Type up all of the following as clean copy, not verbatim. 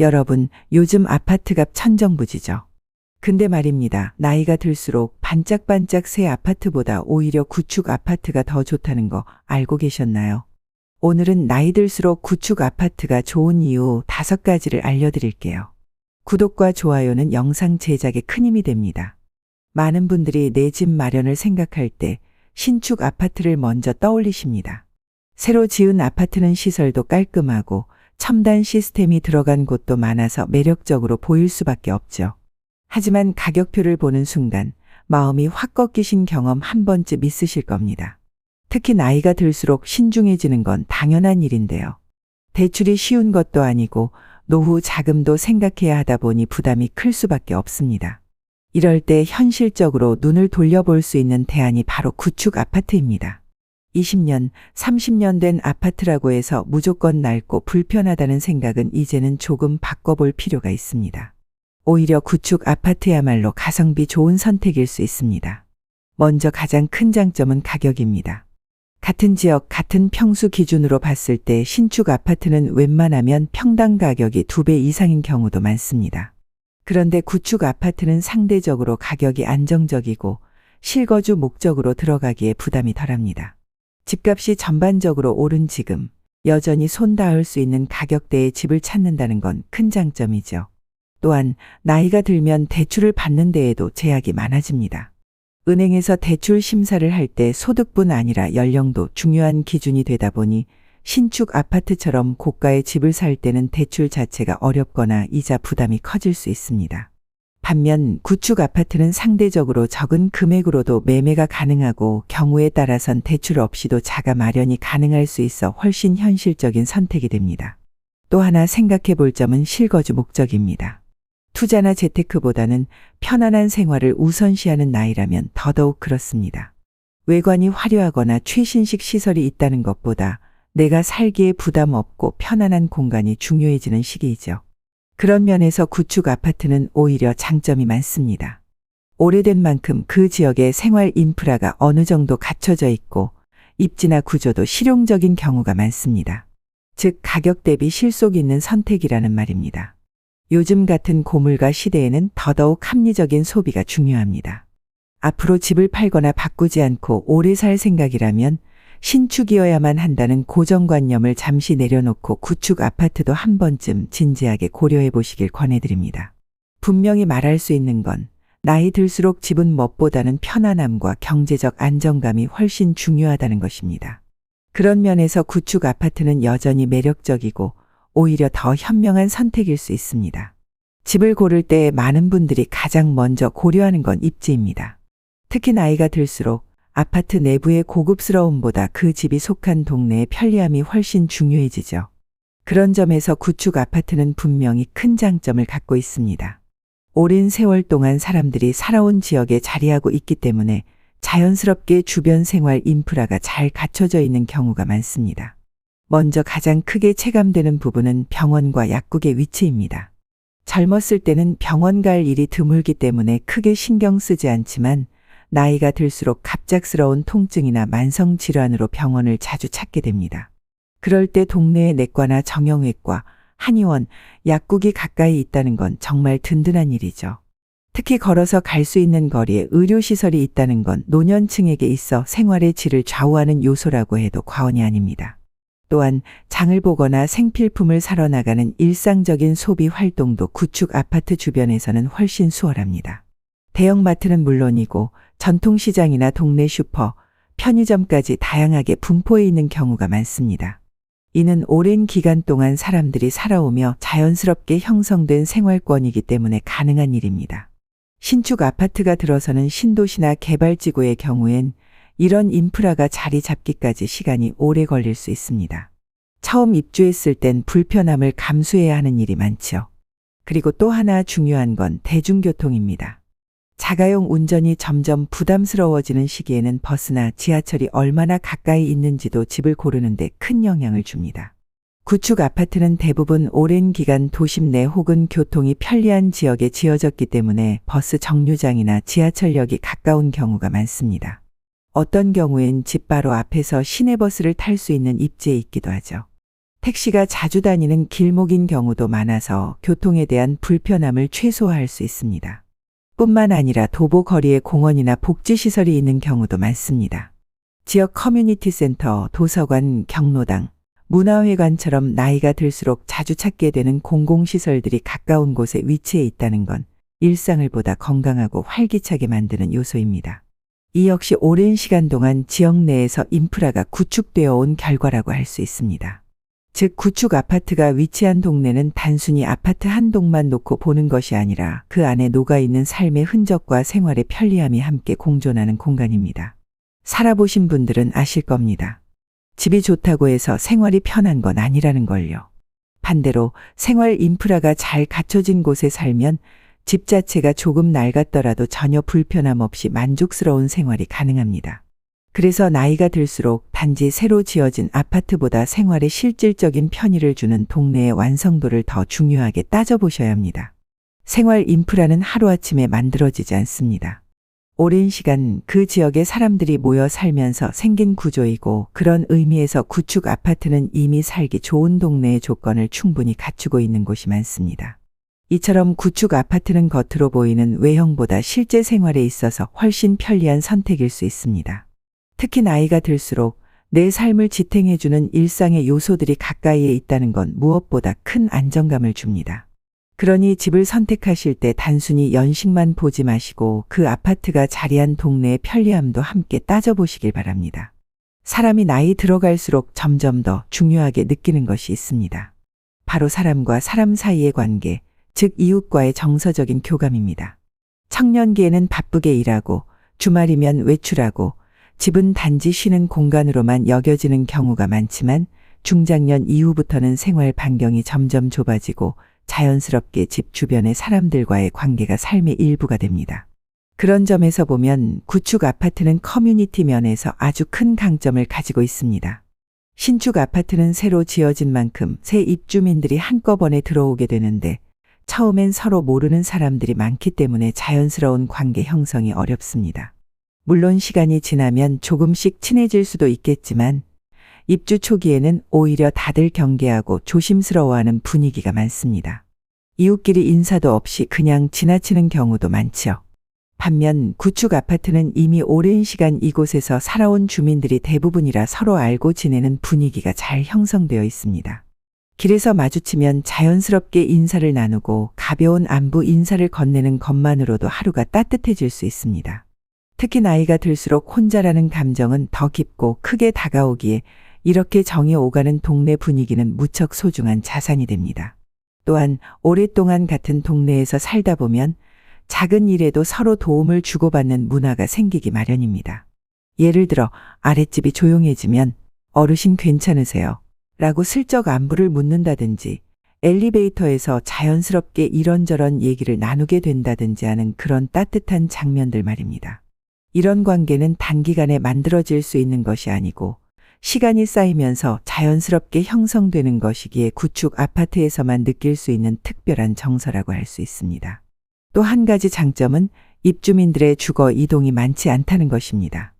여러분, 요즘 아파트값 천정부지죠. 근데 말입니다. 나이가 들수록 반짝반짝 새 아파트보다 오히려 구축 아파트가 더 좋다는 거 알고 계셨나요? 오늘은 나이 들수록 구축 아파트가 좋은 이유 5가지를 알려드릴게요. 구독과 좋아요는 영상 제작에 큰 힘이 됩니다. 많은 분들이 내 집 마련을 생각할 때 신축 아파트를 먼저 떠올리십니다. 새로 지은 아파트는 시설도 깔끔하고 첨단 시스템이 들어간 곳도 많아서 매력적으로 보일 수밖에 없죠. 하지만 가격표를 보는 순간 마음이 확 꺾이신 경험 한 번쯤 있으실 겁니다. 특히 나이가 들수록 신중해지는 건 당연한 일인데요. 대출이 쉬운 것도 아니고 노후 자금도 생각해야 하다 보니 부담이 클 수밖에 없습니다. 이럴 때 현실적으로 눈을 돌려볼 수 있는 대안이 바로 구축 아파트입니다. 20년, 30년 된 아파트라고 해서 무조건 낡고 불편하다는 생각은 이제는 조금 바꿔볼 필요가 있습니다. 오히려 구축 아파트야말로 가성비 좋은 선택일 수 있습니다. 먼저 가장 큰 장점은 가격입니다. 같은 지역, 같은 평수 기준으로 봤을 때 신축 아파트는 웬만하면 평당 가격이 2배 이상인 경우도 많습니다. 그런데 구축 아파트는 상대적으로 가격이 안정적이고 실거주 목적으로 들어가기에 부담이 덜합니다. 집값이 전반적으로 오른 지금 여전히 손 닿을 수 있는 가격대의 집을 찾는다는 건 큰 장점이죠. 또한 나이가 들면 대출을 받는 데에도 제약이 많아집니다. 은행에서 대출 심사를 할 때 소득뿐 아니라 연령도 중요한 기준이 되다 보니 신축 아파트처럼 고가의 집을 살 때는 대출 자체가 어렵거나 이자 부담이 커질 수 있습니다. 반면 구축 아파트는 상대적으로 적은 금액으로도 매매가 가능하고 경우에 따라선 대출 없이도 자가 마련이 가능할 수 있어 훨씬 현실적인 선택이 됩니다. 또 하나 생각해 볼 점은 실거주 목적입니다. 투자나 재테크보다는 편안한 생활을 우선시하는 나이라면 더더욱 그렇습니다. 외관이 화려하거나 최신식 시설이 있다는 것보다 내가 살기에 부담 없고 편안한 공간이 중요해지는 시기이죠. 그런 면에서 구축 아파트는 오히려 장점이 많습니다. 오래된 만큼 그 지역의 생활 인프라가 어느 정도 갖춰져 있고 입지나 구조도 실용적인 경우가 많습니다. 즉 가격 대비 실속 있는 선택이라는 말입니다. 요즘 같은 고물가 시대에는 더더욱 합리적인 소비가 중요합니다. 앞으로 집을 팔거나 바꾸지 않고 오래 살 생각이라면 신축이어야만 한다는 고정관념을 잠시 내려놓고 구축 아파트도 한 번쯤 진지하게 고려해 보시길 권해드립니다. 분명히 말할 수 있는 건 나이 들수록 집은 멋보다는 편안함과 경제적 안정감이 훨씬 중요하다는 것입니다. 그런 면에서 구축 아파트는 여전히 매력적이고 오히려 더 현명한 선택일 수 있습니다. 집을 고를 때 많은 분들이 가장 먼저 고려하는 건 입지입니다. 특히 나이가 들수록 아파트 내부의 고급스러움보다 그 집이 속한 동네의 편리함이 훨씬 중요해지죠. 그런 점에서 구축 아파트는 분명히 큰 장점을 갖고 있습니다. 오랜 세월 동안 사람들이 살아온 지역에 자리하고 있기 때문에 자연스럽게 주변 생활 인프라가 잘 갖춰져 있는 경우가 많습니다. 먼저 가장 크게 체감되는 부분은 병원과 약국의 위치입니다. 젊었을 때는 병원 갈 일이 드물기 때문에 크게 신경 쓰지 않지만 나이가 들수록 갑작스러운 통증이나 만성 질환으로 병원을 자주 찾게 됩니다. 그럴 때 동네의 내과나 정형외과, 한의원, 약국이 가까이 있다는 건 정말 든든한 일이죠. 특히 걸어서 갈 수 있는 거리에 의료시설이 있다는 건 노년층에게 있어 생활의 질을 좌우하는 요소라고 해도 과언이 아닙니다. 또한 장을 보거나 생필품을 사러 나가는 일상적인 소비 활동도 구축 아파트 주변에서는 훨씬 수월합니다. 대형마트는 물론이고 전통시장이나 동네 슈퍼, 편의점까지 다양하게 분포해 있는 경우가 많습니다. 이는 오랜 기간 동안 사람들이 살아오며 자연스럽게 형성된 생활권이기 때문에 가능한 일입니다. 신축 아파트가 들어서는 신도시나 개발지구의 경우엔 이런 인프라가 자리 잡기까지 시간이 오래 걸릴 수 있습니다. 처음 입주했을 땐 불편함을 감수해야 하는 일이 많죠. 그리고 또 하나 중요한 건 대중교통입니다. 자가용 운전이 점점 부담스러워지는 시기에는 버스나 지하철이 얼마나 가까이 있는지도 집을 고르는 데 큰 영향을 줍니다. 구축 아파트는 대부분 오랜 기간 도심 내 혹은 교통이 편리한 지역에 지어졌기 때문에 버스 정류장이나 지하철역이 가까운 경우가 많습니다. 어떤 경우엔 집 바로 앞에서 시내버스를 탈 수 있는 입지에 있기도 하죠. 택시가 자주 다니는 길목인 경우도 많아서 교통에 대한 불편함을 최소화할 수 있습니다. 뿐만 아니라 도보 거리에 공원이나 복지시설이 있는 경우도 많습니다. 지역 커뮤니티 센터, 도서관, 경로당, 문화회관처럼 나이가 들수록 자주 찾게 되는 공공시설들이 가까운 곳에 위치해 있다는 건 일상을 보다 건강하고 활기차게 만드는 요소입니다. 이 역시 오랜 시간 동안 지역 내에서 인프라가 구축되어 온 결과라고 할 수 있습니다. 즉 구축 아파트가 위치한 동네는 단순히 아파트 한 동만 놓고 보는 것이 아니라 그 안에 녹아있는 삶의 흔적과 생활의 편리함이 함께 공존하는 공간입니다. 살아보신 분들은 아실 겁니다. 집이 좋다고 해서 생활이 편한 건 아니라는 걸요. 반대로 생활 인프라가 잘 갖춰진 곳에 살면 집 자체가 조금 낡았더라도 전혀 불편함 없이 만족스러운 생활이 가능합니다. 그래서 나이가 들수록 단지 새로 지어진 아파트보다 생활에 실질적인 편의를 주는 동네의 완성도를 더 중요하게 따져보셔야 합니다. 생활 인프라는 하루아침에 만들어지지 않습니다. 오랜 시간 그 지역의 사람들이 모여 살면서 생긴 구조이고 그런 의미에서 구축 아파트는 이미 살기 좋은 동네의 조건을 충분히 갖추고 있는 곳이 많습니다. 이처럼 구축 아파트는 겉으로 보이는 외형보다 실제 생활에 있어서 훨씬 편리한 선택일 수 있습니다. 특히 나이가 들수록 내 삶을 지탱해주는 일상의 요소들이 가까이에 있다는 건 무엇보다 큰 안정감을 줍니다. 그러니 집을 선택하실 때 단순히 연식만 보지 마시고 그 아파트가 자리한 동네의 편리함도 함께 따져보시길 바랍니다. 사람이 나이 들어갈수록 점점 더 중요하게 느끼는 것이 있습니다. 바로 사람과 사람 사이의 관계, 즉 이웃과의 정서적인 교감입니다. 청년기에는 바쁘게 일하고 주말이면 외출하고 집은 단지 쉬는 공간으로만 여겨지는 경우가 많지만 중장년 이후부터는 생활 반경이 점점 좁아지고 자연스럽게 집 주변의 사람들과의 관계가 삶의 일부가 됩니다. 그런 점에서 보면 구축 아파트는 커뮤니티 면에서 아주 큰 강점을 가지고 있습니다. 신축 아파트는 새로 지어진 만큼 새 입주민들이 한꺼번에 들어오게 되는데 처음엔 서로 모르는 사람들이 많기 때문에 자연스러운 관계 형성이 어렵습니다. 물론 시간이 지나면 조금씩 친해질 수도 있겠지만 입주 초기에는 오히려 다들 경계하고 조심스러워하는 분위기가 많습니다. 이웃끼리 인사도 없이 그냥 지나치는 경우도 많죠. 반면 구축 아파트는 이미 오랜 시간 이곳에서 살아온 주민들이 대부분이라 서로 알고 지내는 분위기가 잘 형성되어 있습니다. 길에서 마주치면 자연스럽게 인사를 나누고 가벼운 안부 인사를 건네는 것만으로도 하루가 따뜻해질 수 있습니다. 특히 나이가 들수록 혼자라는 감정은 더 깊고 크게 다가오기에 이렇게 정이 오가는 동네 분위기는 무척 소중한 자산이 됩니다. 또한 오랫동안 같은 동네에서 살다 보면 작은 일에도 서로 도움을 주고받는 문화가 생기기 마련입니다. 예를 들어 아랫집이 조용해지면 어르신 괜찮으세요? 라고 슬쩍 안부를 묻는다든지 엘리베이터에서 자연스럽게 이런저런 얘기를 나누게 된다든지 하는 그런 따뜻한 장면들 말입니다. 이런 관계는 단기간에 만들어질 수 있는 것이 아니고 시간이 쌓이면서 자연스럽게 형성되는 것이기에 구축 아파트에서만 느낄 수 있는 특별한 정서라고 할 수 있습니다. 또 한 가지 장점은 입주민들의 주거 이동이 많지 않다는 것입니다.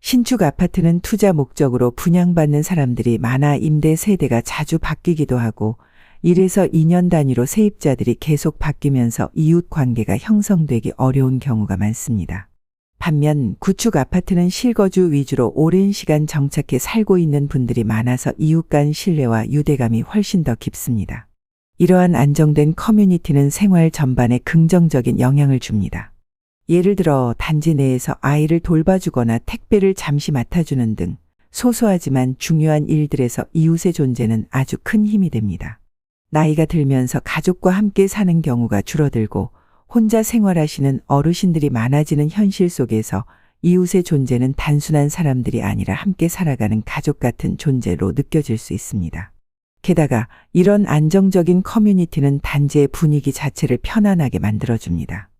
신축 아파트는 투자 목적으로 분양받는 사람들이 많아 임대 세대가 자주 바뀌기도 하고 1에서 2년 단위로 세입자들이 계속 바뀌면서 이웃 관계가 형성되기 어려운 경우가 많습니다. 반면 구축 아파트는 실거주 위주로 오랜 시간 정착해 살고 있는 분들이 많아서 이웃 간 신뢰와 유대감이 훨씬 더 깊습니다. 이러한 안정된 커뮤니티는 생활 전반에 긍정적인 영향을 줍니다. 예를 들어 단지 내에서 아이를 돌봐주거나 택배를 잠시 맡아주는 등 소소하지만 중요한 일들에서 이웃의 존재는 아주 큰 힘이 됩니다. 나이가 들면서 가족과 함께 사는 경우가 줄어들고 혼자 생활하시는 어르신들이 많아지는 현실 속에서 이웃의 존재는 단순한 사람들이 아니라 함께 살아가는 가족 같은 존재로 느껴질 수 있습니다. 게다가 이런 안정적인 커뮤니티는 단지의 분위기 자체를 편안하게 만들어줍니다.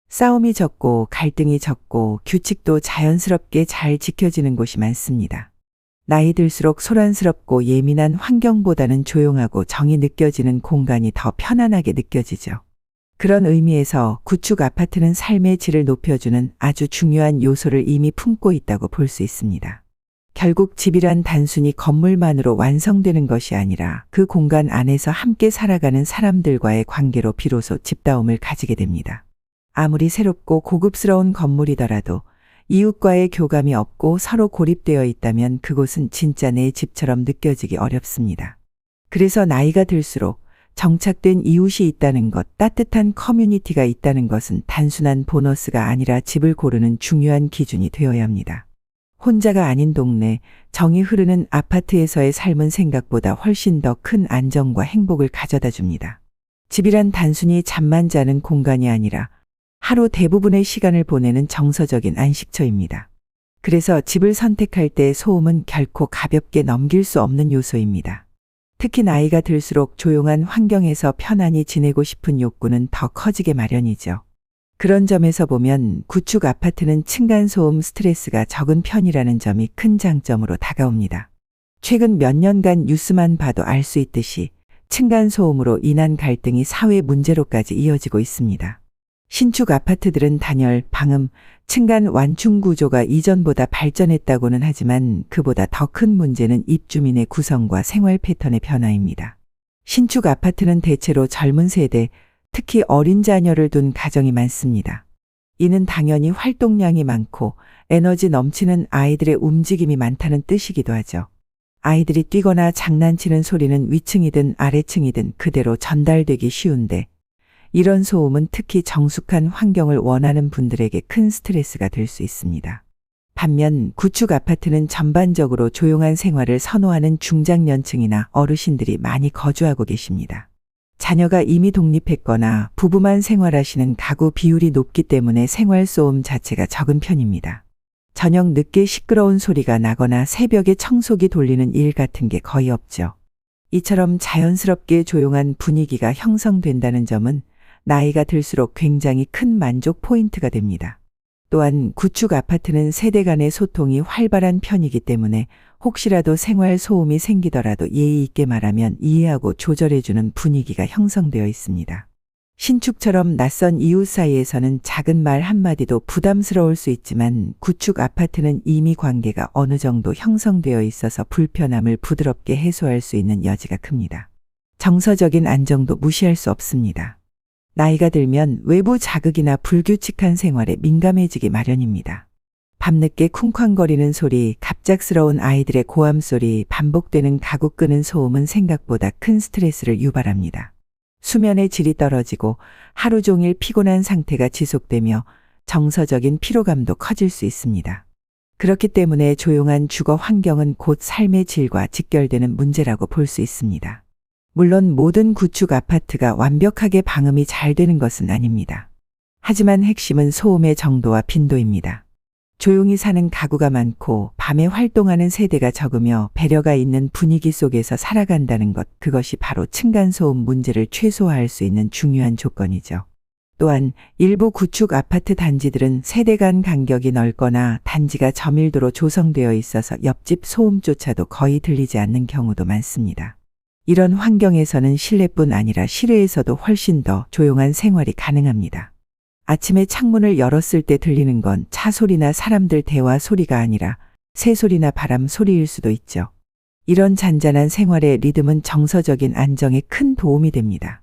싸움이 적고 갈등이 적고 규칙도 자연스럽게 잘 지켜지는 곳이 많습니다. 나이 들수록 소란스럽고 예민한 환경보다는 조용하고 정이 느껴지는 공간이 더 편안하게 느껴지죠. 그런 의미에서 구축 아파트는 삶의 질을 높여주는 아주 중요한 요소를 이미 품고 있다고 볼 수 있습니다. 결국 집이란 단순히 건물만으로 완성되는 것이 아니라 그 공간 안에서 함께 살아가는 사람들과의 관계로 비로소 집다움을 가지게 됩니다. 아무리 새롭고 고급스러운 건물이더라도 이웃과의 교감이 없고 서로 고립되어 있다면 그곳은 진짜 내 집처럼 느껴지기 어렵습니다. 그래서 나이가 들수록 정착된 이웃이 있다는 것, 따뜻한 커뮤니티가 있다는 것은 단순한 보너스가 아니라 집을 고르는 중요한 기준이 되어야 합니다. 혼자가 아닌 동네, 정이 흐르는 아파트에서의 삶은 생각보다 훨씬 더 큰 안정과 행복을 가져다 줍니다. 집이란 단순히 잠만 자는 공간이 아니라 하루 대부분의 시간을 보내는 정서적인 안식처입니다. 그래서 집을 선택할 때 소음은 결코 가볍게 넘길 수 없는 요소입니다. 특히 나이가 들수록 조용한 환경에서 편안히 지내고 싶은 욕구는 더 커지게 마련이죠. 그런 점에서 보면 구축 아파트는 층간소음 스트레스가 적은 편이라는 점이 큰 장점으로 다가옵니다. 최근 몇 년간 뉴스만 봐도 알 수 있듯이 층간소음으로 인한 갈등이 사회 문제로까지 이어지고 있습니다. 신축 아파트들은 단열, 방음, 층간 완충 구조가 이전보다 발전했다고는 하지만 그보다 더 큰 문제는 입주민의 구성과 생활 패턴의 변화입니다. 신축 아파트는 대체로 젊은 세대, 특히 어린 자녀를 둔 가정이 많습니다. 이는 당연히 활동량이 많고 에너지 넘치는 아이들의 움직임이 많다는 뜻이기도 하죠. 아이들이 뛰거나 장난치는 소리는 위층이든 아래층이든 그대로 전달되기 쉬운데 이런 소음은 특히 정숙한 환경을 원하는 분들에게 큰 스트레스가 될 수 있습니다. 반면 구축 아파트는 전반적으로 조용한 생활을 선호하는 중장년층이나 어르신들이 많이 거주하고 계십니다. 자녀가 이미 독립했거나 부부만 생활하시는 가구 비율이 높기 때문에 생활소음 자체가 적은 편입니다. 저녁 늦게 시끄러운 소리가 나거나 새벽에 청소기 돌리는 일 같은 게 거의 없죠. 이처럼 자연스럽게 조용한 분위기가 형성된다는 점은 나이가 들수록 굉장히 큰 만족 포인트가 됩니다. 또한 구축 아파트는 세대 간의 소통이 활발한 편이기 때문에 혹시라도 생활 소음이 생기더라도 예의 있게 말하면 이해하고 조절해주는 분위기가 형성되어 있습니다. 신축처럼 낯선 이웃 사이에서는 작은 말 한마디도 부담스러울 수 있지만 구축 아파트는 이미 관계가 어느 정도 형성되어 있어서 불편함을 부드럽게 해소할 수 있는 여지가 큽니다. 정서적인 안정도 무시할 수 없습니다. 나이가 들면 외부 자극이나 불규칙한 생활에 민감해지기 마련입니다. 밤늦게 쿵쾅거리는 소리, 갑작스러운 아이들의 고함 소리, 반복되는 가구 끄는 소음은 생각보다 큰 스트레스를 유발합니다. 수면의 질이 떨어지고 하루 종일 피곤한 상태가 지속되며 정서적인 피로감도 커질 수 있습니다. 그렇기 때문에 조용한 주거 환경은 곧 삶의 질과 직결되는 문제라고 볼 수 있습니다. 물론 모든 구축 아파트가 완벽하게 방음이 잘 되는 것은 아닙니다. 하지만 핵심은 소음의 정도와 빈도입니다. 조용히 사는 가구가 많고 밤에 활동하는 세대가 적으며 배려가 있는 분위기 속에서 살아간다는 것, 그것이 바로 층간소음 문제를 최소화할 수 있는 중요한 조건이죠. 또한 일부 구축 아파트 단지들은 세대 간 간격이 넓거나 단지가 저밀도로 조성되어 있어서 옆집 소음조차도 거의 들리지 않는 경우도 많습니다. 이런 환경에서는 실내뿐 아니라 실외에서도 훨씬 더 조용한 생활이 가능합니다. 아침에 창문을 열었을 때 들리는 건 차 소리나 사람들 대화 소리가 아니라 새 소리나 바람 소리일 수도 있죠. 이런 잔잔한 생활의 리듬은 정서적인 안정에 큰 도움이 됩니다.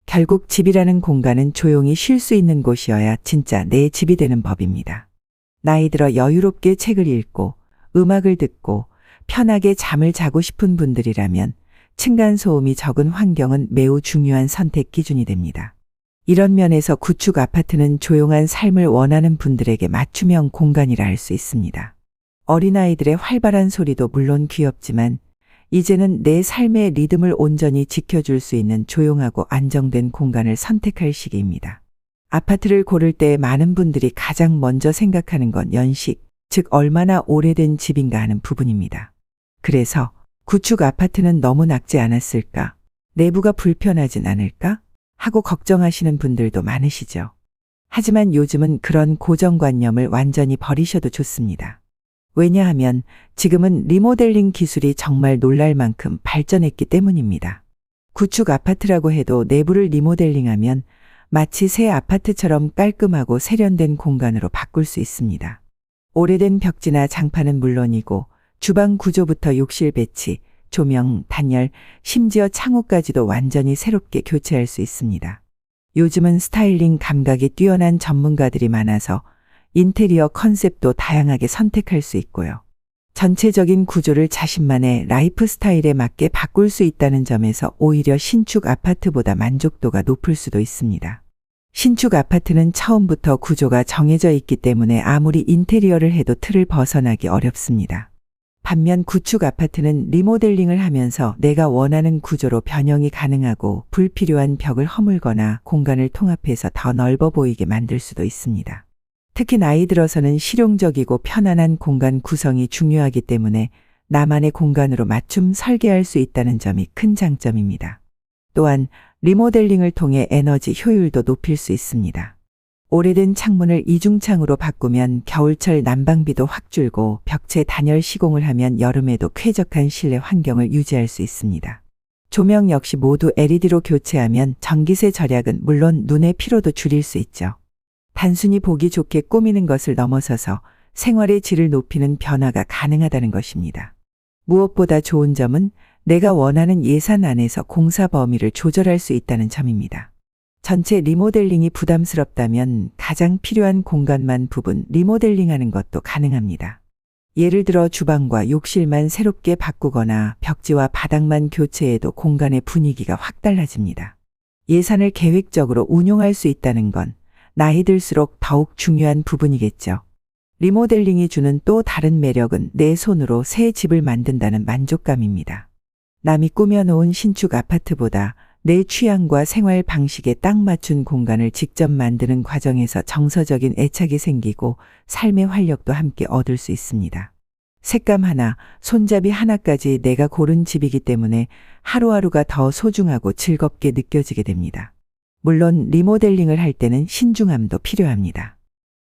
결국 집이라는 공간은 조용히 쉴 수 있는 곳이어야 진짜 내 집이 되는 법입니다. 나이 들어 여유롭게 책을 읽고 음악을 듣고 편하게 잠을 자고 싶은 분들이라면 층간소음이 적은 환경은 매우 중요한 선택 기준이 됩니다. 이런 면에서 구축 아파트는 조용한 삶을 원하는 분들에게 맞춤형 공간이라 할 수 있습니다. 어린아이들의 활발한 소리도 물론 귀엽지만 이제는 내 삶의 리듬을 온전히 지켜줄 수 있는 조용하고 안정된 공간을 선택할 시기입니다. 아파트를 고를 때 많은 분들이 가장 먼저 생각하는 건 연식, 즉 얼마나 오래된 집인가 하는 부분입니다. 그래서 구축 아파트는 너무 낡지 않았을까? 내부가 불편하진 않을까? 하고 걱정하시는 분들도 많으시죠. 하지만 요즘은 그런 고정관념을 완전히 버리셔도 좋습니다. 왜냐하면 지금은 리모델링 기술이 정말 놀랄 만큼 발전했기 때문입니다. 구축 아파트라고 해도 내부를 리모델링하면 마치 새 아파트처럼 깔끔하고 세련된 공간으로 바꿀 수 있습니다. 오래된 벽지나 장판은 물론이고 주방 구조부터 욕실 배치, 조명, 단열, 심지어 창호까지도 완전히 새롭게 교체할 수 있습니다. 요즘은 스타일링 감각이 뛰어난 전문가들이 많아서 인테리어 컨셉도 다양하게 선택할 수 있고요. 전체적인 구조를 자신만의 라이프 스타일에 맞게 바꿀 수 있다는 점에서 오히려 신축 아파트보다 만족도가 높을 수도 있습니다. 신축 아파트는 처음부터 구조가 정해져 있기 때문에 아무리 인테리어를 해도 틀을 벗어나기 어렵습니다. 반면 구축 아파트는 리모델링을 하면서 내가 원하는 구조로 변형이 가능하고 불필요한 벽을 허물거나 공간을 통합해서 더 넓어 보이게 만들 수도 있습니다. 특히 나이 들어서는 실용적이고 편안한 공간 구성이 중요하기 때문에 나만의 공간으로 맞춤 설계할 수 있다는 점이 큰 장점입니다. 또한 리모델링을 통해 에너지 효율도 높일 수 있습니다. 오래된 창문을 이중창으로 바꾸면 겨울철 난방비도 확 줄고 벽체 단열 시공을 하면 여름에도 쾌적한 실내 환경을 유지할 수 있습니다. 조명 역시 모두 LED로 교체하면 전기세 절약은 물론 눈의 피로도 줄일 수 있죠. 단순히 보기 좋게 꾸미는 것을 넘어서서 생활의 질을 높이는 변화가 가능하다는 것입니다. 무엇보다 좋은 점은 내가 원하는 예산 안에서 공사 범위를 조절할 수 있다는 점입니다. 전체 리모델링이 부담스럽다면 가장 필요한 공간만 부분 리모델링하는 것도 가능합니다. 예를 들어 주방과 욕실만 새롭게 바꾸거나 벽지와 바닥만 교체해도 공간의 분위기가 확 달라집니다. 예산을 계획적으로 운용할 수 있다는 건 나이 들수록 더욱 중요한 부분이겠죠. 리모델링이 주는 또 다른 매력은 내 손으로 새 집을 만든다는 만족감입니다. 남이 꾸며놓은 신축 아파트보다 내 취향과 생활 방식에 딱 맞춘 공간을 직접 만드는 과정에서 정서적인 애착이 생기고 삶의 활력도 함께 얻을 수 있습니다. 색감 하나, 손잡이 하나까지 내가 고른 집이기 때문에 하루하루가 더 소중하고 즐겁게 느껴지게 됩니다. 물론 리모델링을 할 때는 신중함도 필요합니다.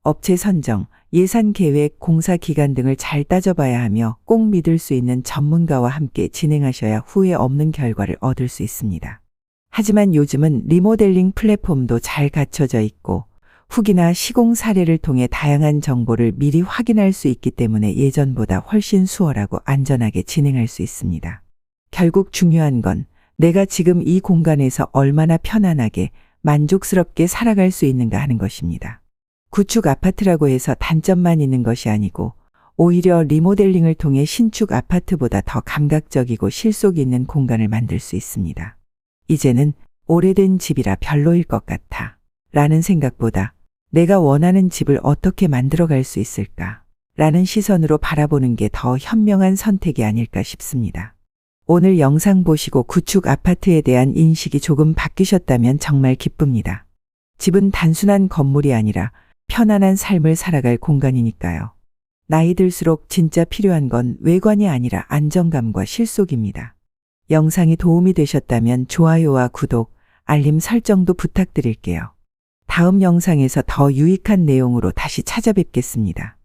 업체 선정, 예산 계획, 공사 기간 등을 잘 따져봐야 하며 꼭 믿을 수 있는 전문가와 함께 진행하셔야 후회 없는 결과를 얻을 수 있습니다. 하지만 요즘은 리모델링 플랫폼도 잘 갖춰져 있고 후기나 시공 사례를 통해 다양한 정보를 미리 확인할 수 있기 때문에 예전보다 훨씬 수월하고 안전하게 진행할 수 있습니다. 결국 중요한 건 내가 지금 이 공간에서 얼마나 편안하게 만족스럽게 살아갈 수 있는가 하는 것입니다. 구축 아파트라고 해서 단점만 있는 것이 아니고 오히려 리모델링을 통해 신축 아파트보다 더 감각적이고 실속 있는 공간을 만들 수 있습니다. 이제는 오래된 집이라 별로일 것 같아 라는 생각보다 내가 원하는 집을 어떻게 만들어갈 수 있을까 라는 시선으로 바라보는 게 더 현명한 선택이 아닐까 싶습니다. 오늘 영상 보시고 구축 아파트에 대한 인식이 조금 바뀌셨다면 정말 기쁩니다. 집은 단순한 건물이 아니라 편안한 삶을 살아갈 공간이니까요. 나이 들수록 진짜 필요한 건 외관이 아니라 안정감과 실속입니다. 영상이 도움이 되셨다면 좋아요와 구독, 알림 설정도 부탁드릴게요. 다음 영상에서 더 유익한 내용으로 다시 찾아뵙겠습니다.